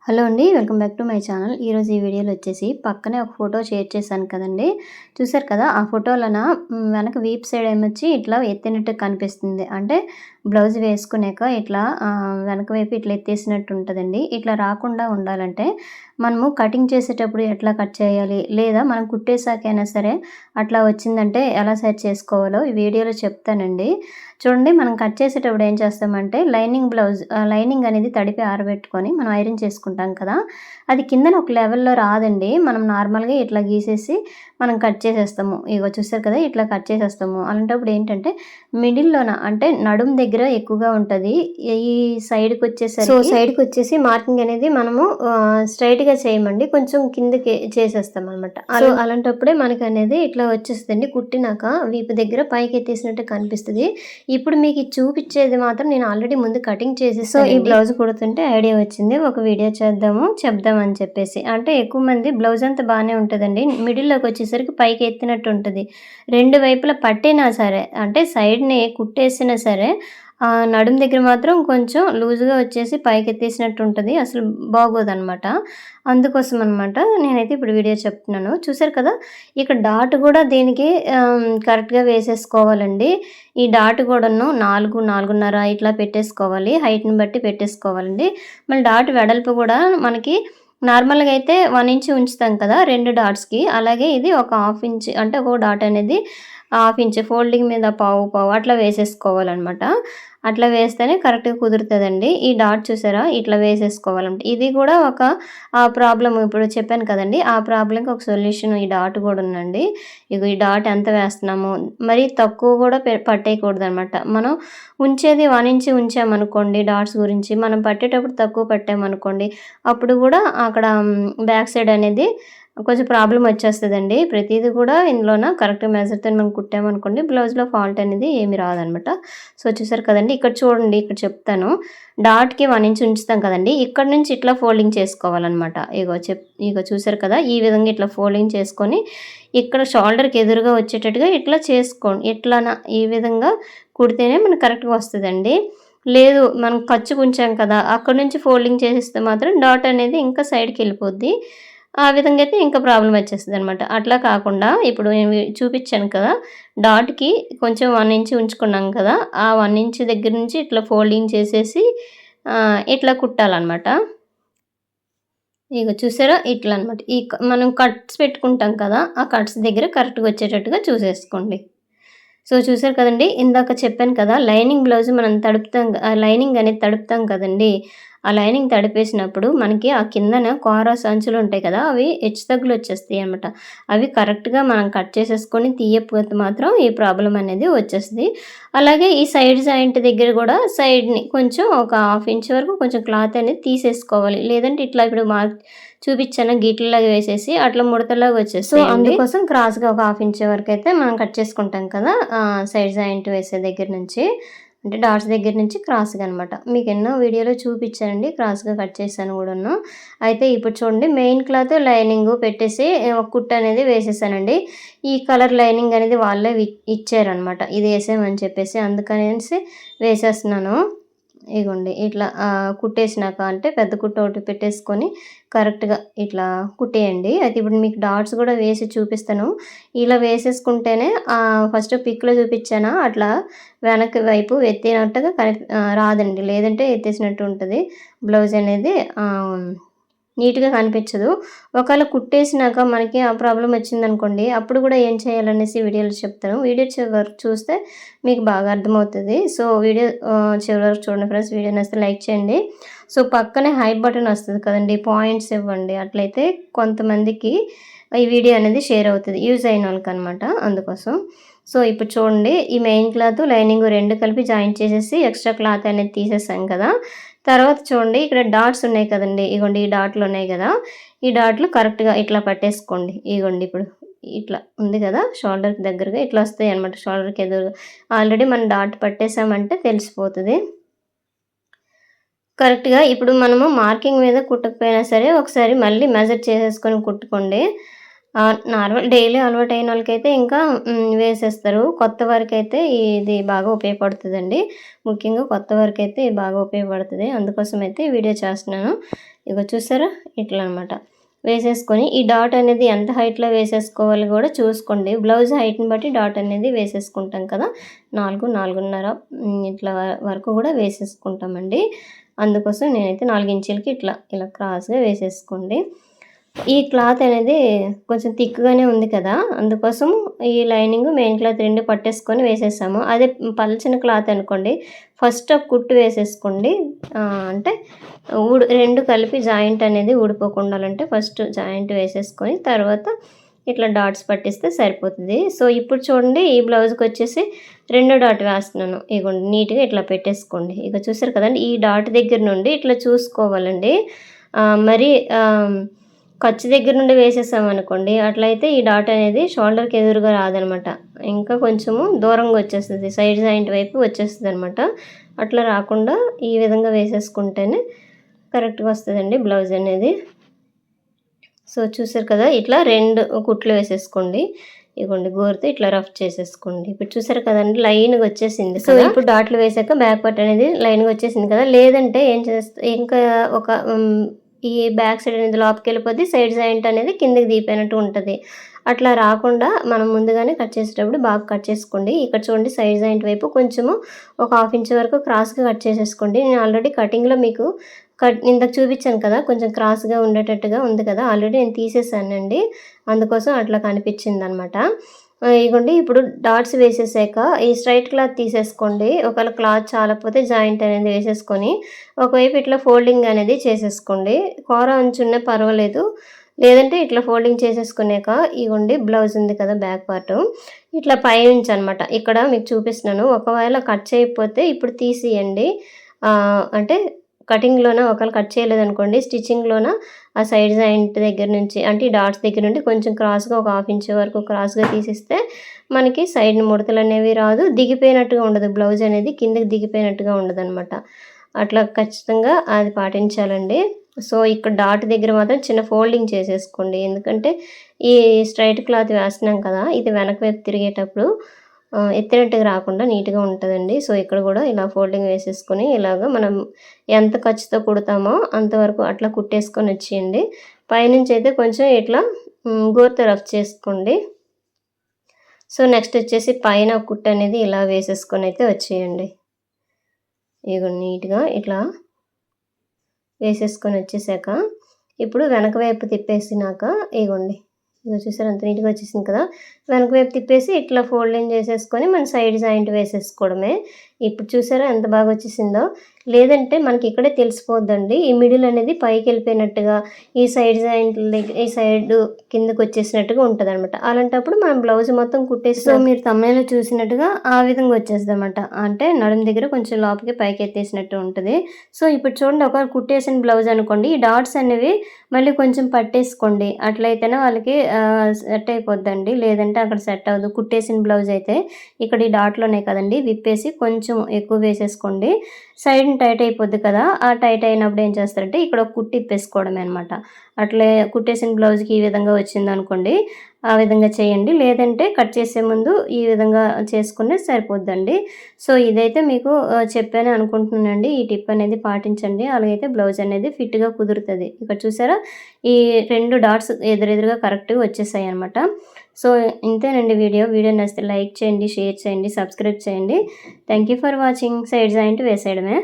Hello అండి. Welcome back to my channel. ఈరోజు ఈ వీడియోలో వచ్చేసి పక్కనే ఒక ఫోటో షేర్ చేశాను కదండీ! చూసారు కదా! ఆ ఫోటోలోన వెనక వీపు సైడ్ ఏమొచ్చి ఇట్లా ఎత్తినట్టు కనిపిస్తుంది. అంటే బ్లౌజ్ వేసుకునేక ఇట్లా వెనక వైపు ఇట్లా ఎత్తేసినట్టు ఉంటదండి. ఇట్లా రాకుండా ఉండాలంటే మనము కటింగ్ చేసేటప్పుడు ఎట్లా కట్ చేయాలి? లేదా మనం కుట్టేసాకైనా సరే అట్లా వచ్చిందంటే ఎలా సెట్ చేసుకోవాలో ఈ వీడియోలో చెప్తానండి. చూడండి, మనం కట్ చేసేటప్పుడు ఏం చేస్తామంటే లైనింగ్ అనేది తడిపి ఆరబెట్టుకొని మనం ఐరన్ చేసుకుంటాం కదా! అది కిందన ఒక లెవెల్‌లో రాదండి. మనం నార్మల్‌గా ఇట్లా గీసేసి మనం కట్ చేసేస్తాము. ఇగో చూసారు కదా! ఇట్లా కట్ చేసేస్తాము. అలాంటప్పుడు ఏంటంటే మిడిల్‌లోన అంటే నడుము దగ్గర ఎక్కువగా ఉంటది. ఈ సైడ్‌కొచ్చేసి మార్కింగ్ అనేది మనము స్ట్రెయిట్‌గా చేయమండి. కొంచెం కిందకి చేసేస్తామనమాట. అలాంటప్పుడే మనకనేది ఇట్లా వచ్చేస్తదండి. కుట్టినాక వీపు దగ్గర పైకెత్తేసినట్టు కనిపిస్తది. ఇప్పుడు మీకిది చూపిచ్చేది మాత్రం నేను ఆల్రెడీ ముందు కటింగ్ చేసేసానండి. ఈ బ్లౌజ్ కుడుతుంటే ఐడియా వచ్చింది. ఒక వీడియో చెప్దామని చెప్పేసి. అంటే ఎక్కువ మంది బ్లౌజ్ అంతా బానే ఉంటదండి. మిడిల్‌లోకొచ్చేసరికి పైకి ఎత్తినట్టు ఉంటది. 2 వైపులా పట్టినా సరే, అంటే సైడ్‌ని కుట్టేసినా సరే నడుము దగ్గర మాత్రం కొంచెం లూజ్‌గా వచ్చేసి పైకెత్తేసినట్టు ఉంటది. అసలు బాగోదనమాట. అందుకోసం అనమాట నేనైతే ఇప్పుడు వీడియో చెప్తున్నాను. చూసారు కదా! ఇక్కడ డాట్ గూడా దీనికి కరెక్ట్‌గా వేసేసుకోవాలండి. ఈ డాట్ కూడాను 4, 4:30 ఇట్లా పెట్టేసుకోవాలి. హైట్‌ని బట్టి పెట్టేసుకోవాలండి. మళ్ళీ డాట్ వెడల్పు గూడా మనకి నార్మల్‌గా అయితే 1 ఇంచ్ ఉంచుతాం కదా! 2 డాట్స్‌కి. అలాగే ఇది ఒక హాఫ్ ఇంచ్, అంటే ఒక డాట్ అనేది హాఫ్ ఇంచ్ ఫోల్డింగ్ మీద పావు పావు అట్లా వేసేసుకోవాలనమాట. అట్లా వేస్తేనే కరెక్ట్‌గా కుదురుతదండి. ఈ డాట్ చూసారా? ఇట్లా వేసేసుకోవాలంట. ఇది గూడా ఒక ప్రాబ్లమ్ ఇప్పుడు చెప్పాను కదండీ! ఆ ప్రాబ్లమ్‌కి ఒక సొల్యూషన్ ఈ డాట్ గూడా ఉందండి. ఇగో ఈ డాట్ ఎంత వేస్తున్నామో మరీ తక్కువ గూడా పట్టేయకూడదనమాట. మనం ఉంచేది 1 ఇంచ్ ఉంచామనుకోండి, డాట్స్ గురించి మనం పట్టేటప్పుడు తక్కువ పట్టామనుకోండి, అప్పుడు గూడా అక్కడ బ్యాక్ సైడ్ అనేది కొంచెం ప్రాబ్లమ్ వచ్చేస్తదండి. ప్రతీది కూడా ఇందులోన కరెక్ట్ మెజర్‌తోని మనం కుట్టామనుకోండి, బ్లౌజ్‌లో ఫాల్ట్ అనేది ఏమి రాదనమాట. సో, చూసారు కదండీ! ఇక్కడ చూడండి, ఇక్కడ చెప్తాను. డాట్‌కి 1 ఇంచ్ ఉంచుతాం కదండీ! ఇక్కడ నుంచి ఇట్లా ఫోల్డింగ్ చేసుకోవాలనమాట. ఇగో చూసారు కదా! ఈ విధంగా ఇట్లా ఫోల్డింగ్ చేసుకొని ఇక్కడ షోల్డర్‌కి ఎదురుగా వచ్చేటట్టుగా ఇట్లా చేసుకోండి. ఎట్లనా ఈ విధంగా కుడితేనే మనకు కరెక్ట్‌గా వస్తదండి. లేదు మనం ఖర్చుకు ఉంచాం కదా! అక్కడి నుంచి ఫోల్డింగ్ చేసేస్తే మాత్రం డాట్ అనేది ఇంకా సైడ్‌కెళ్ళిపోద్ది. ఆ విధంగా అయితే ఇంకా ప్రాబ్లమ్ వచ్చేస్తదనమాట. అట్లా కాకుండా ఇప్పుడు నేను చూపిచ్చాను కదా! డాట్‌కి కొంచెం 1 ఇంచ్ ఉంచుకున్నాం కదా! ఆ 1 ఇంచ్ దగ్గర నుంచి ఇట్లా ఫోల్డింగ్ చేసేసి ఇట్లా కుట్టాలనమాట. ఇగో చూసారా? ఇట్లా అనమాట. మనం కట్స్ పెట్టుకుంటాం కదా! ఆ కట్స్ దగ్గర కరెక్ట్‌గా వచ్చేటట్టుగా చూసేసుకోండి. సో, చూసారు కదండీ! ఇందాక చెప్పాను కదా! లైనింగ్ బ్లౌజ్ మనం లైనింగ్ అనేది తడుపుతాం కదండీ! ఆ లైనింగ్ తడిపేసినప్పుడు మనకి ఆ కిందన కోరాస్ అంచులుంటాయి కదా! అవి హెచ్చుతగ్గులొచ్చేస్తాయనమాట. అవి కరెక్ట్‌గా మనం కట్ చేసేసుకొని తీయకపోతే మాత్రం ఈ ప్రాబ్లమ్ అనేది వచ్చేస్తది. అలాగే ఈ సైడ్ జాయింట్ దగ్గర గూడా సైడ్‌ని కొంచెం ఒక హాఫ్ ఇంచ్ వరకు కొంచెం క్లాత్ అనేది తీసేసుకోవాలి. లేదంటే ఇట్లా ఇప్పుడు చూపిచ్చాను గీట్లలాగా వేసేసి అట్లా ముడతల్లాగా వచ్చేస్తాయండి. అందుకోసం క్రాస్‌గా ఒక హాఫ్ ఇంచ్ వరకైతే మనం కట్ చేసుకుంటాం కదా! సైడ్ జాయింట్ వేసే దగ్గర నుంచి, అంటే డాట్స్ దగ్గర నుంచి క్రాస్‌గా అనమాట. మీకు ఎన్నో వీడియోలో చూపిచ్చానండి. క్రాస్‌గా కట్ చేశాను గూడాను. అయితే ఇప్పుడు చూడండి, మెయిన్ క్లాత్ లైనింగు పెట్టేసి ఒక కుట్టు అనేది వేసేసానండి. ఈ కలర్ లైనింగ్ అనేది వాళ్ళే ఇచ్చారనమాట. ఇది ఏసేయమని చెప్పేసి. అందుకనేసి వేసేస్తున్నాను. ఇగోండి ఇట్లా కుట్టేసినాక, అంటే పెద్ద కుట్టు ఒకటి పెట్టేసుకొని కరెక్ట్‌గా ఇట్లా కుట్టేయండి. అయితే ఇప్పుడు మీకు డాట్స్ గూడా వేసి చూపిస్తాను. ఇలా వేసేసుకుంటేనే ఫస్ట్ పిక్‌లో చూపిచ్చానా అట్లా వెనక వైపు ఎత్తినట్టుగా రాదండి. లేదంటే ఎత్తేసినట్టు ఉంటది. బ్లౌజ్ అనేది నీట్‌గా కనిపించదు. ఒకవేళ కుట్టేసినాక మనకి ఆ ప్రాబ్లమ్ వచ్చిందనుకోండి, అప్పుడు గూడా ఏం చేయాలనేసి వీడియోలో చెప్తాను. వీడియో చివరి వరకు చూస్తే మీకు బాగా అర్థమవుతది. సో, వీడియో చివరి వరకు చూడండి ఫ్రెండ్స్. వీడియో నచ్చితే లైక్ చేయండి. సో, పక్కనే హై బటన్ వస్తది కదండీ! పాయింట్స్ ఇవ్వండి. అట్లయితే కొంతమందికి ఈ వీడియో అనేది షేర్ అవుతది. యూజ్ అయినోళ్ళకనమాట, అందుకోసం. సో, ఇప్పుడు చూడండి, ఈ మెయిన్ క్లాత్, లైనింగ్ 2 కలిపి జాయింట్ చేసేసి ఎక్స్‌ట్రా క్లాత్ అనేది తీసేసాం కదా! తర్వాత చూడండి, ఇక్కడ డాట్స్ ఉన్నాయి కదండీ! ఇగోండి ఈ డాట్లు ఉన్నాయి గదా! ఈ డాట్లు కరెక్ట్‌గా ఇట్లా పట్టేసుకోండి. ఇగోండి ఇప్పుడు ఇట్లా ఉంది గదా! షోల్డర్‌కి దగ్గరగా ఇట్లా వస్తాయన్నమాట. షోల్డర్‌కి ఎదురుగా ఆల్రెడీ మనం డాట్ పట్టేసామంటే తెలిసిపోతది. కరెక్ట్‌గా ఇప్పుడు మనము మార్కింగ్ మీద కుట్టకపోయినా సరే ఒకసారి మళ్ళీ మెజర్ చేసేసుకొని కుట్టుకోండి. నార్మల్ డైలీ అలవాటైన వాళ్ళకైతే ఇంకా వేసేస్తారు. కొత్త వారికైతే ఇది బాగా ఉపయోగపడుతదండి. ముఖ్యంగా కొత్త వారికైతే ఇది బాగా ఉపయోగపడుతది. అందుకోసమైతే వీడియో చేస్తున్నాను. ఇగో చూసారా? ఇట్లా అనమాట. వేసేసుకొని ఈ డాట్ అనేది ఎంత హైట్‌లో వేసేసుకోవాలి గూడా చూసుకోండి. బ్లౌజ్ హైట్‌ని బట్టి డాట్ అనేది వేసేసుకుంటాం కదా! 4, 4:30 ఇట్లా వరకు గూడా వేసేసుకుంటామండి. అందుకోసం నేనైతే 4 ఇంచీలకి ఇలా క్రాస్‌గా వేసేసుకోండి. ఈ క్లాత్ అనేది కొంచెం థిక్‌గానే ఉంది కదా! అందుకోసం ఈ లైనింగ్, మెయిన్ క్లాత్ 2 పట్టేసుకొని వేసేసాము. అదే పల్చని క్లాత్ అనుకోండి, ఫస్ట్ ఒక కుట్టు వేసేసుకోండి. అంటే 2 కలిపి జాయింట్ అనేది ఊడిపోకుండాలంటే ఫస్ట్ జాయింట్ వేసేసుకొని తర్వాత ఇట్లా డాట్స్ పట్టిస్తే సరిపోతది. సో, ఇప్పుడు చూడండి ఈ బ్లౌజ్‌కొచ్చేసి రెండో డాట్ వేస్తున్నాను. ఇగోండి నీట్‌గా ఇట్లా పెట్టేసుకోండి. ఇగ చూసారు కదండీ! ఈ డాట్ దగ్గర నుండి ఇట్లా చూసుకోవాలండి. మరి ఖర్చు దగ్గర నుండి వేసేసామనుకోండి, అట్లయితే ఈ డాట్ అనేది షోల్డర్‌కి ఎదురుగా రాదనమాట. ఇంకా కొంచెము దూరంగా వచ్చేస్తది. సైడ్ జాయింట్ వైపు వచ్చేస్తదనమాట. అట్లా రాకుండా ఈ విధంగా వేసేసుకుంటేనే కరెక్ట్‌గా వస్తదండి బ్లౌజ్ అనేది. సో, చూసారు కదా! ఇట్లా 2 కుట్లు వేసేసుకోండి. ఇగోండి గోరుతో ఇట్లా రఫ్ చేసేసుకోండి. ఇప్పుడు చూసారు కదండీ! లైన్‌గా వచ్చేసింది కదా! సో, ఇప్పుడు డాట్లు వేసాక బ్యాక్ పార్ట్ అనేది లైన్‌గా వచ్చేసింది కదా! లేదంటే ఏం ఇంకా ఒక ఈ బ్యాక్ సైడ్ అనేది లోపలికెళ్ళిపోద్ది. సైడ్ జాయింట్ అనేది కిందకి దిగిపోయినట్టు ఉంటది. అట్లా రాకుండా మనం ముందుగానే కట్ చేసేటప్పుడు బాగా కట్ చేసుకోండి. ఇక్కడ చూడండి సైడ్ జాయింట్ వైపు కొంచెము ఒక 1/2 ఇంచ్ వరకు క్రాస్‌గా కట్ చేసేసుకోండి. నేను ఆల్రెడీ కటింగ్‌లో మీకు ఇందాక చూపించాను కదా! కొంచెం క్రాస్‌గా ఉండేటట్టుగా ఉంది కదా! ఆల్రెడీ నేను తీసేసానండి. అందుకోసం అట్లా కనిపించిందనమాట. ఇగోండి ఇప్పుడు డాట్స్ వేసేసాక ఈ స్ట్రైట్ క్లాత్ తీసేసుకోండి. ఒకవేళ క్లాత్ చాలకపోతే జాయింట్ అనేది వేసేసుకొని, ఒకవైపు ఇట్లా ఫోల్డింగ్ అనేది చేసేసుకోండి. కూర అంచున్నా పర్వాలేదు. లేదంటే ఇట్లా ఫోల్డింగ్ చేసేసుకున్నాక ఇగోండి బ్లౌజ్ ఉంది కదా! Back part. ఇట్లా పైనుంచి అనమాట. ఇక్కడ మీకు చూపిస్తున్నాను. ఒకవేళ కట్ చేయకపోతే ఇప్పుడు తీసియండి. అంటే కటింగ్‌లోన ఒకవేళ కట్ చేయలేదనుకోండి, స్టిచ్చింగ్‌లోన ఆ సైడ్ జాయింట్ దగ్గర నుంచి అంటే ఈ డాట్స్ దగ్గర నుండి కొంచెం క్రాస్‌గా ఒక 1/2 ఇంచ్ వరకు క్రాస్‌గా తీసిస్తే మనకి సైడ్‌న ముడతలనేవి రాదు. దిగిపోయినట్టుగా ఉండదు. బ్లౌజ్ అనేది కిందకి దిగిపోయినట్టుగా ఉండదనమాట. అట్లా ఖచ్చితంగా అది పాటించాలండి. సో, ఇక్కడ డాట్ దగ్గర మాత్రం చిన్న ఫోల్డింగ్ చేసేసుకోండి. ఎందుకంటే ఈ స్ట్రెయిట్ క్లాత్ వేస్తున్నాం కదా! ఇది వెనక వైపు తిరిగేటప్పుడు ఎత్తినట్టుగా రాకుండా నీట్‌గా ఉంటదండి. సో, ఇక్కడ గూడా ఇలా ఫోల్డింగ్ వేసేసుకొని ఇలాగ మనం ఎంత ఖర్చుతో కుడతామో అంతవరకు అట్లా కుట్టేసుకొనొచ్చేయండి. పైనుంచయితే కొంచెం ఇట్లా గోరుతో రఫ్ చేసుకోండి. సో, నెక్స్ట్ వచ్చేసి పైన కుట్టనేది ఇలా వేసేసుకొనైతే వచ్చేయండి. ఇగోండి నీట్‌గా ఇట్లా వేసేసుకొనొచ్చేసాక, ఇప్పుడు వెనక వైపు తిప్పేసినాక ఇగోండి. ఇగో చూసారా ఎంత నీట్‌గా వచ్చేసింది కదా! వెనక వైపు తిప్పేసి ఇట్లా ఫోల్డింగ్ చేసేసుకొని మన సైడ్ జాయింట్ వేసేసుకోవడమే. ఇప్పుడు చూసారా ఎంత బాగా వచ్చేసిందో? లేదంటే మనకి ఇక్కడే తెలిసిపోద్దండి. ఈ మిడిల్ అనేది పైకెళ్ళిపోయినట్టుగా, ఈ సైడ్ జాయింట్ల దగ్గర ఈ సైడు కిందకొచ్చేసినట్టుగా ఉంటదనమాట. అలాంటప్పుడు మనం బ్లౌజ్ మొత్తం కుట్టేసి సో, మీరు థంబ్‌నెయిల్‌లో చూసినట్టుగా ఆ విధంగా వచ్చేస్తదనమాట. అంటే నడుము దగ్గర కొంచెం లోపలికి పైకెత్తేసినట్టు ఉంటది. సో, ఇప్పుడు చూడండి ఒకవేళ కుట్టేసిన బ్లౌజ్ అనుకోండి, ఈ డాట్స్ అనేవి మళ్ళీ కొంచెం పట్టేసుకోండి. అట్లయితేనే వాళ్ళకి సెట్ అయిపోద్దండి. లేదంటే అక్కడ సెట్ అవ్వదు. కుట్టేసిన బ్లౌజ్ అయితే ఇక్కడ ఈ డాట్లున్నాయి కదండీ! విప్పేసి కొంచెం ఎక్కువ వేసేసుకోండి. సైడ్‌న టైట్ అయిపోద్ది కదా! ఆ టైట్ అయినప్పుడు ఏం చేస్తారంటే ఇక్కడ ఒక కుట్టు ఇప్పేసుకోవడమే అనమాట. అట్లే కుట్టేసిన బ్లౌజ్‌కి ఈ విధంగా వచ్చిందనుకోండి, ఆ విధంగా చేయండి. లేదంటే కట్ చేసే ముందు ఈ విధంగా చేసుకునే సరిపోద్దండి. సో, ఇదైతే మీకు చెప్పానే అనుకుంటున్నానండి. ఈ టిప్ అనేది పాటించండి. అలాగైతే బ్లౌజ్ అనేది ఫిట్‌గా కుదురుతది. ఇక్కడ చూసారా? ఈ 2 డాట్స్ ఎదురెదురుగా కరెక్ట్‌గా వచ్చేసాయనమాట. సో, ఇంతేనండి వీడియో. వీడియో నచ్చితే లైక్ చేయండి, షేర్ చేయండి, సబ్స్క్రైబ్ చేయండి. Thank you for watching. Side joint వేసేయడమే.